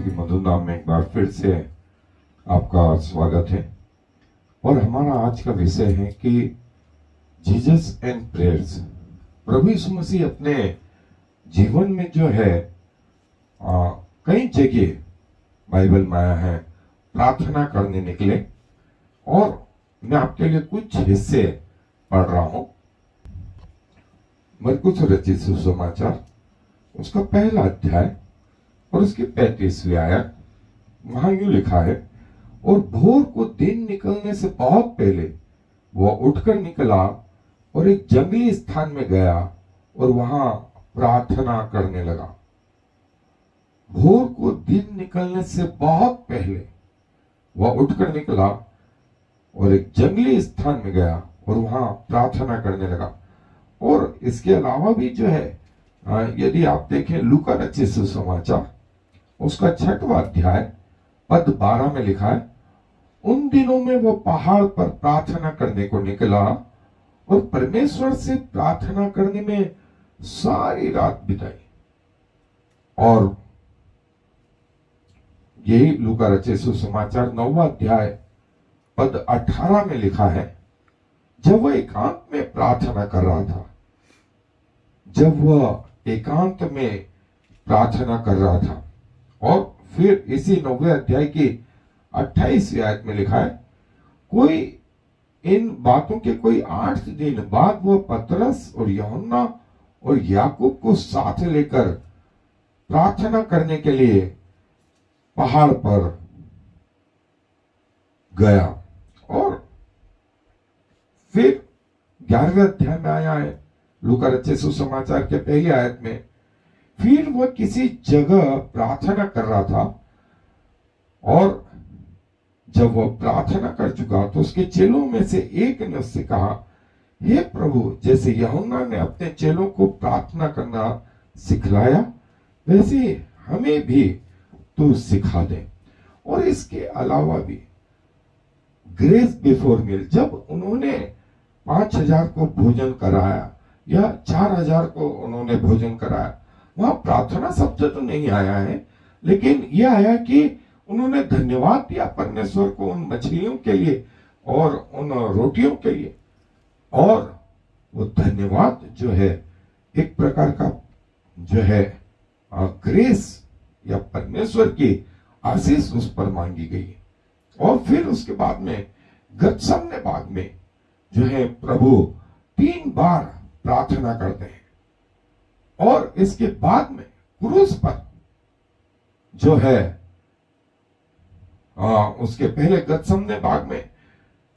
की मधुर नाम में एक बार फिर से आपका स्वागत है। और हमारा आज का विषय है कि जीसस एंड प्रेयर्स। प्रभु यीशु मसीह अपने जीवन में जो है कई जगह बाइबल में आया है प्रार्थना करने निकले, और मैं आपके लिए कुछ हिस्से पढ़ रहा हूं। मरकुस रचित सुसमाचार उसका पहला अध्याय और उसकी 35वीं आयत, वहां यूं लिखा है, और भोर को दिन निकलने से बहुत पहले वह उठकर निकला और एक जंगली स्थान में गया और वहां प्रार्थना करने लगा। भोर को दिन निकलने से बहुत पहले वह उठकर निकला और एक जंगली स्थान में गया और वहां प्रार्थना करने लगा। और इसके अलावा भी जो है, यदि आप देखें लूका रचित सुसमाचार उसका 6वां अध्याय पद 12 में लिखा है, उन दिनों में वो पहाड़ पर प्रार्थना करने को निकला और परमेश्वर से प्रार्थना करने में सारी रात बिताई। और यही लूका रचित सुसमाचार 9वां अध्याय पद 18 में लिखा है, जब वह एकांत में प्रार्थना कर रहा था, जब वह एकांत में प्रार्थना कर रहा था। और फिर इसी 9वें अध्याय की 28वीं आयत में लिखा है, कोई इन बातों के कोई 8 दिन बाद वह पतरस और यूहन्ना और याकूब को साथ लेकर प्रार्थना करने के लिए पहाड़ पर गया। और फिर 11वें अध्याय में आया है लूका रचित सुसमाचार के पहली आयत में, फिर वह किसी जगह प्रार्थना कर रहा था, और जब वह प्रार्थना कर चुका तो उसके चेलों में से एक ने उससे कहा, हे प्रभु, जैसे यूहन्ना ने अपने चेलों को प्रार्थना करना सिखलाया वैसे हमें भी तू सिखा दे। और इसके अलावा भी ग्रेस बिफोर मील, जब उन्होंने 5000 को भोजन कराया या 4000 को उन्होंने भोजन कराया, वहां प्रार्थना शब्द तो नहीं आया है, लेकिन यह आया कि उन्होंने धन्यवाद दिया परमेश्वर को उन मछलियों के लिए और उन रोटियों के लिए। और वो धन्यवाद जो है एक प्रकार का जो है ग्रेस या परमेश्वर की आशीष उस पर मांगी गई। और फिर उसके बाद में गतसमने बाग में जो है प्रभु 3 बार प्रार्थना करते हैं। और इसके बाद में क्रूस पर जो है उसके पहले गतसमने बाग में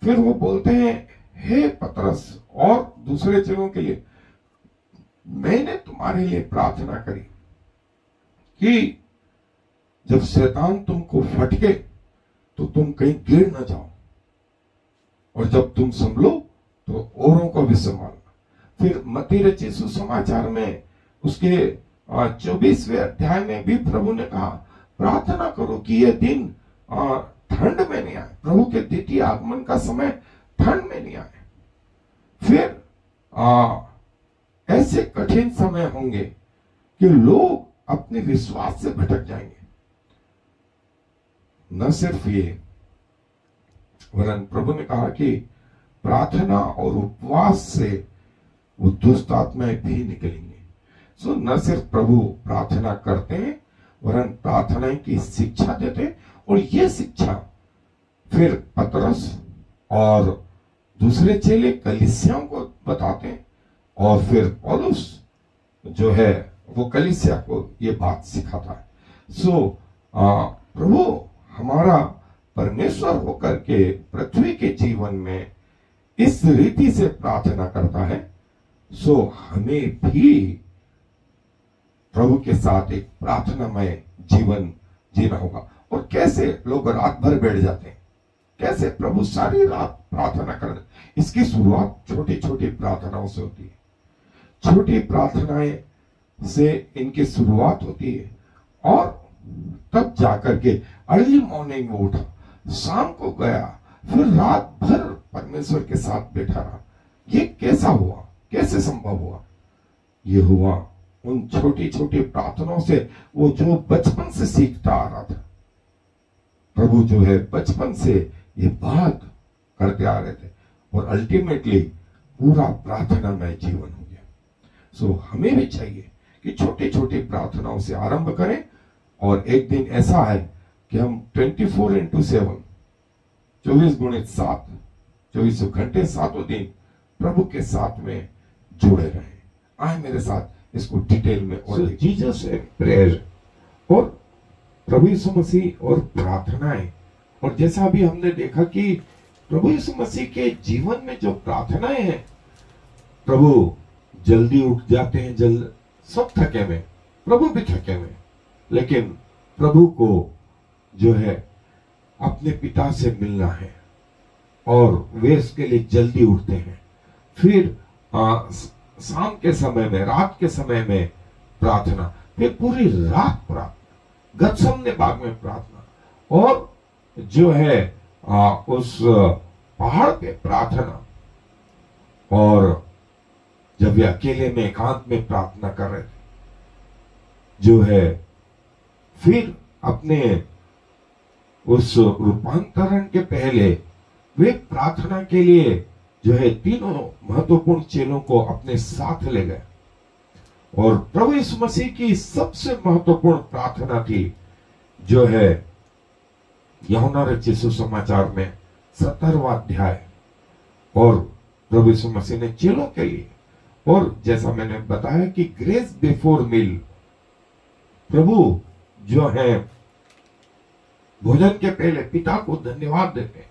फिर वो बोलते हैं, हे पतरस और दूसरे चेलों के लिए, मैंने तुम्हारे लिए प्रार्थना करी कि जब शैतान तुमको फटके तो तुम कहीं गिर न जाओ, और जब तुम संभलो तो औरों को भी संभालना। फिर मत्ती रचित सुसमाचार में उसके 24वें अध्याय में भी प्रभु ने कहा, प्रार्थना करो कि यह दिन ठंड में नहीं आए, प्रभु के द्वितीय आगमन का समय ठंड में नहीं आए। फिर ऐसे कठिन समय होंगे कि लोग अपने विश्वास से भटक जाएंगे। न सिर्फ ये, वरन प्रभु ने कहा कि प्रार्थना और उपवास से वो दुष्ट आत्माएं भी निकलेंगे। सो न सिर्फ प्रभु प्रार्थना करते हैं, वरन प्रार्थना की शिक्षा देते हैं, और ये शिक्षा फिर पतरस और दूसरे चेले कलीसियाओं को बताते हैं, और फिर पौलुस जो है वो कलीसिया को ये बात सिखाता है। सो प्रभु हमारा परमेश्वर होकर के पृथ्वी के जीवन में इस रीति से प्रार्थना करता है। सो हमें भी प्रभु के साथ एक प्रार्थनामय जीवन जीना होगा। और कैसे लोग रात भर बैठ जाते हैं, कैसे प्रभु सारी रात प्रार्थना कर, इसकी शुरुआत छोटी छोटी प्रार्थनाओं से होती है। छोटी प्रार्थनाएं से इनकी शुरुआत होती है, और तब जाकर के अर्ली मॉर्निंग वो उठा, शाम को गया, फिर रात भर परमेश्वर के साथ बैठा रहा। ये कैसा हुआ, कैसे संभव हुआ? ये हुआ उन छोटी छोटी प्रार्थनाओं से वो जो बचपन से सीखता आ रहा था, प्रभु जो है बचपन से ये बात करते आ रहे थे और अल्टीमेटली पूरा प्रार्थनामय जीवन हो गया। सो हमें भी चाहिए कि छोटी छोटी प्रार्थनाओं से आरंभ करें और एक दिन ऐसा है कि हम 24x7 24x7 24 घंटे 7 दिन प्रभु के साथ में जुड़े रहे। आए मेरे साथ इसको डिटेल में और जीसस एंड प्रेयर और प्रभु यीशु मसीह और प्रार्थनाएं। और जैसा अभी हमने देखा कि प्रभु यीशु मसीह के जीवन में जो प्रार्थनाएं हैं, प्रभु जल्दी उठ जाते हैं, सब थके हुए, प्रभु भी थके हुए, लेकिन प्रभु को जो है अपने पिता से मिलना है और वे इसके लिए जल्दी उठते हैं। फिर शाम के समय में, रात के समय में प्रार्थना, फिर पूरी रात प्रार्थना, गतसमने बाग में प्रार्थना, और जो है उस पहाड़ पे प्रार्थना, और जब वे अकेले में एकांत में प्रार्थना कर रहे थे, जो है फिर अपने उस रूपांतरण के पहले वे प्रार्थना के लिए जो है तीनों महत्वपूर्ण चेलों को अपने साथ ले गए। और प्रभु यीशु मसीह की सबसे महत्वपूर्ण प्रार्थना थी जो है यूहन्ना रचित सुसमाचार में 17वां अध्याय। और प्रभु यीशु मसीह ने चेलों के लिए, और जैसा मैंने बताया कि ग्रेस बिफोर मील, प्रभु जो है भोजन के पहले पिता को धन्यवाद देते हैं।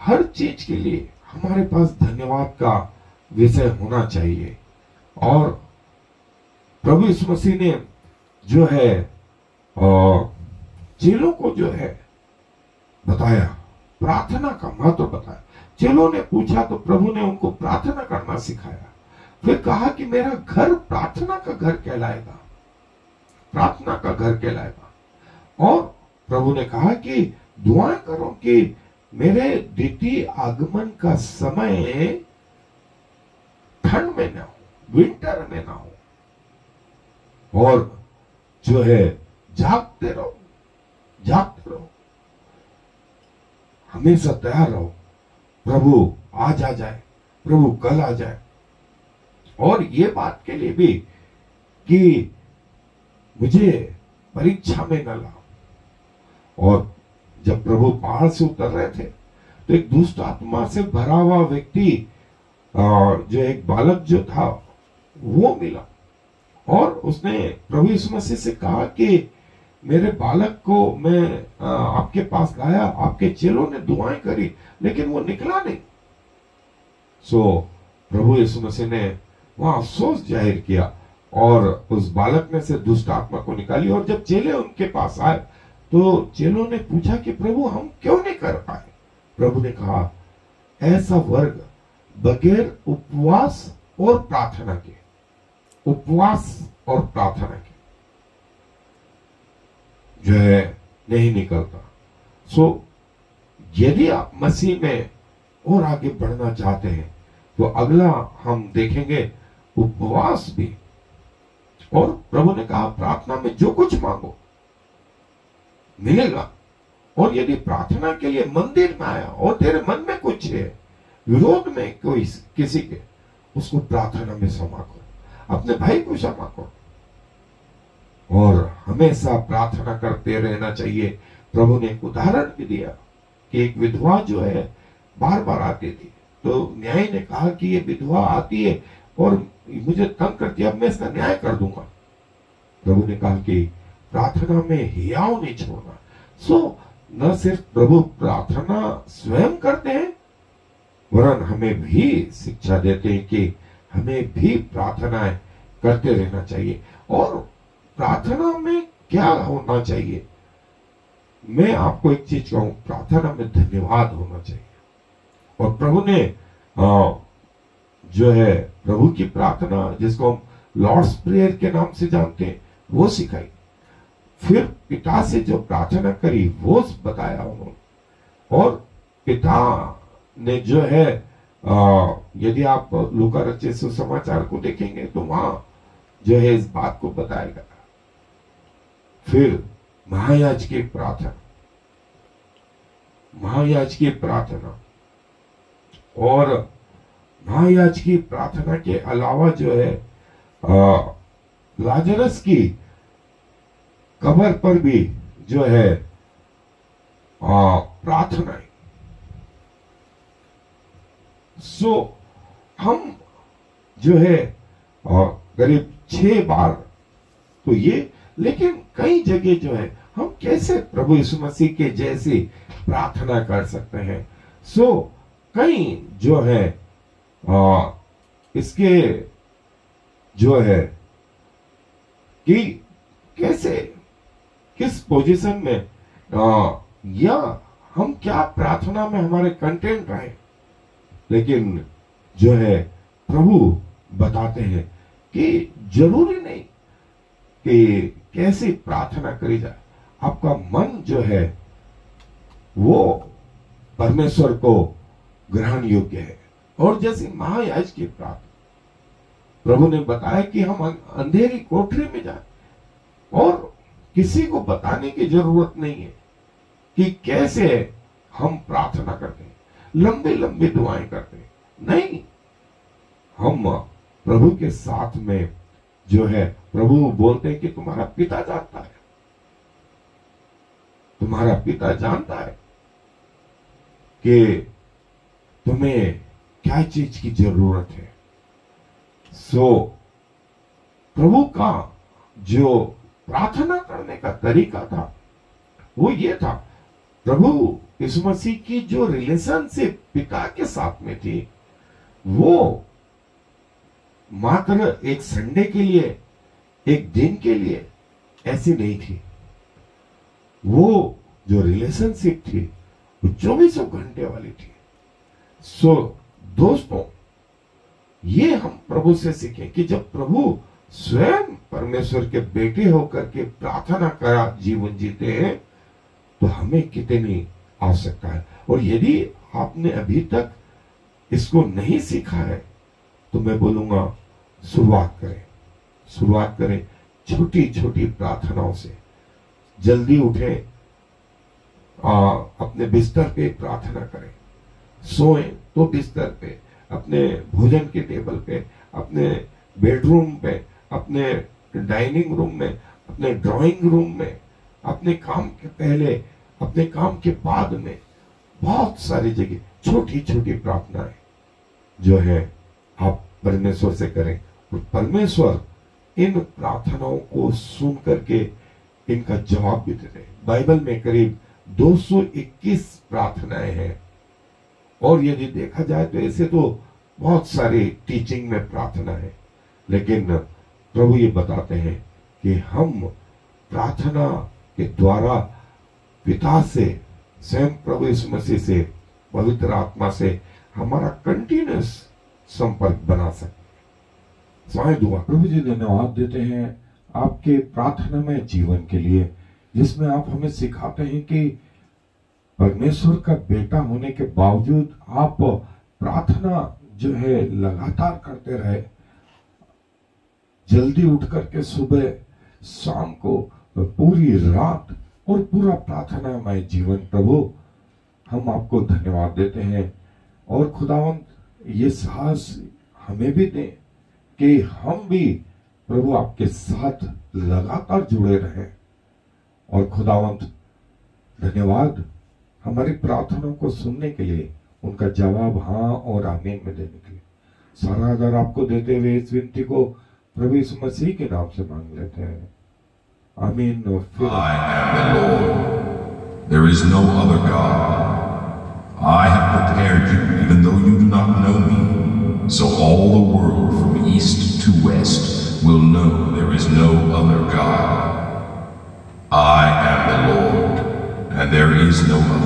हर चीज के लिए हमारे पास धन्यवाद का विषय होना चाहिए। और प्रभु यीशु मसीह ने जो है चेलों को जो है बताया, प्रार्थना का महत्व बताया। चेलों ने पूछा तो प्रभु ने उनको प्रार्थना करना सिखाया। फिर कहा कि मेरा घर प्रार्थना का घर कहलाएगा, प्रार्थना का घर कहलाएगा। और प्रभु ने कहा कि दुआएं करो कि मेरे द्वितीय आगमन का समय ठंड में ना हो, विंटर में ना हो, और जो है जागते रहो, जागते रहो, हमेशा तैयार रहो, प्रभु आज आ जाए, प्रभु कल आ जाए। और ये बात के लिए भी कि मुझे परीक्षा में न लाओ। और जब प्रभु पहाड़ से उतर रहे थे तो एक दुष्ट आत्मा से भरा हुआ व्यक्ति, जो एक बालक जो था, वो मिला और उसने प्रभु यीशु मसीह से कहा कि मेरे बालक को मैं आपके पास लाया, आपके चेलों ने दुआएं करी लेकिन वो निकला नहीं। सो प्रभु यीशु मसीह ने वहां अफसोस जाहिर किया और उस बालक में से दुष्ट आत्मा को निकाली। और जब चेले उनके पास आए तो चेलों ने पूछा कि प्रभु हम क्यों नहीं कर पाए। प्रभु ने कहा ऐसा वर्ग बगैर उपवास और प्रार्थना के, उपवास और प्रार्थना के जो है नहीं निकलता। सो यदि आप मसीह में और आगे बढ़ना चाहते हैं तो अगला हम देखेंगे उपवास भी। और प्रभु ने कहा प्रार्थना में जो कुछ मांगो मिलेगा। और यदि प्रार्थना के लिए मंदिर में आया और तेरे मन में कुछ है, विरोध में कोई किसी के, उसको प्रार्थना में क्षमा करो, अपने भाई को क्षमा करो और हमेशा प्रार्थना करते रहना चाहिए। प्रभु ने एक उदाहरण भी दिया कि एक विधवा जो है बार बार आती थी, तो न्याय ने कहा कि ये विधवा आती है और मुझे तंग करती है, अब मैं इसका न्याय कर दूंगा। प्रभु ने कहा कि प्रार्थना में हियाव नहीं छोड़ना। सो न सिर्फ प्रभु प्रार्थना स्वयं करते हैं, वरन हमें भी शिक्षा देते हैं कि हमें भी प्रार्थनाएं करते रहना चाहिए। और प्रार्थना में क्या होना चाहिए, मैं आपको एक चीज कहूं, प्रार्थना में धन्यवाद होना चाहिए। और प्रभु ने जो है प्रभु की प्रार्थना, जिसको हम लॉर्ड्स प्रेयर के नाम से जानते हैं, वो सिखाई। फिर पिता से जो प्रार्थना करी वो बताया उन्होंने। और पिता ने जो है यदि आप लूका रचित सुसमाचार को देखेंगे तो वहां जो है इस बात को बताएगा। फिर महायाजकी प्रार्थना, महायाजकी प्रार्थना, और महायाजकी प्रार्थना के अलावा जो है लाजरस की कब्र पर भी जो है प्रार्थना। सो हम जो है करीब 6 बार तो ये, लेकिन कई जगह जो है हम कैसे प्रभु यीशु मसीह के जैसी प्रार्थना कर सकते हैं। सो कई जो है इसके जो है कि कैसे किस पोजीशन में या हम क्या प्रार्थना में हमारे कंटेंट रहे, लेकिन जो है प्रभु बताते हैं कि जरूरी नहीं कि कैसे प्रार्थना करी जाए, आपका मन जो है वो परमेश्वर को ग्रहण योग्य है। और जैसे महायाज की प्रार्थना प्रभु ने बताया कि हम अंधेरी कोठरी में जाए और किसी को बताने की जरूरत नहीं है कि कैसे हम प्रार्थना करते हैं, लंबी लंबी दुआएं करते हैं, नहीं, हम प्रभु के साथ में जो है प्रभु बोलते हैं कि तुम्हारा पिता जानता है, तुम्हारा पिता जानता है कि तुम्हें क्या चीज की जरूरत है। सो प्रभु का जो प्रार्थना करने का तरीका था वो ये था, प्रभु यीशु मसीह की जो रिलेशनशिप पिता के साथ में थी वो मात्र एक संडे के लिए, एक दिन के लिए ऐसी नहीं थी। वो जो रिलेशनशिप थी वो 24 घंटे वाली थी। सो दोस्तों, ये हम प्रभु से सीखें कि जब प्रभु स्वयं परमेश्वर के बेटे होकर के प्रार्थना का जीवन जीते हैं तो हमें कितनी आवश्यकता है। और यदि आपने अभी तक इसको नहीं सीखा है तो मैं बोलूंगा शुरुआत करें छोटी छोटी प्रार्थनाओं से। जल्दी उठें, अपने बिस्तर पे प्रार्थना करें, सोएं तो बिस्तर पे, अपने भोजन के टेबल पे, अपने बेडरूम पे, अपने डाइनिंग रूम में, अपने ड्राइंग रूम में, अपने काम के पहले, अपने काम के बाद में, बहुत सारी जगह छोटी छोटी प्रार्थनाएं जो है आप परमेश्वर से करें और परमेश्वर इन प्रार्थनाओं को सुन करके इनका जवाब भी देते हैं। बाइबल में करीब 221 प्रार्थनाएं हैं और यदि देखा जाए तो ऐसे तो बहुत सारी टीचिंग में प्रार्थना है, लेकिन प्रभु ये बताते हैं कि हम प्रार्थना के द्वारा पिता से, स्वयं प्रभु यीशु मसीह से, पवित्र आत्मा से हमारा कंटिन्यूस संपर्क बना सकते हैं। स्वामी दुआ। प्रभु जी धन्यवाद देते हैं आपके प्रार्थना में जीवन के लिए, जिसमें आप हमें सिखाते हैं कि परमेश्वर का बेटा होने के बावजूद आप प्रार्थना जो है लगातार करते रहे, जल्दी उठ करके सुबह, शाम को, पूरी रात और पूरा प्रार्थनामय जीवन। प्रभु हम आपको धन्यवाद देते हैं और खुदावंत ये साहस हमें भी दें कि हम भी प्रभु आपके साथ लगातार जुड़े रहें। और खुदावंत धन्यवाद हमारी प्रार्थनाओं को सुनने के लिए, उनका जवाब हाँ और आमीन में देने के लिए। सारा आदर आपको देते हुए इस विनती को प्रभु यीशु मसीह के नाम से मांग लेते हैं, आमीन। और फिर I am the Lord. There is no other God. I have prepared you, even though you do not know me, so all the world from east to west will know there is no other God. I am the Lord, and there is no other.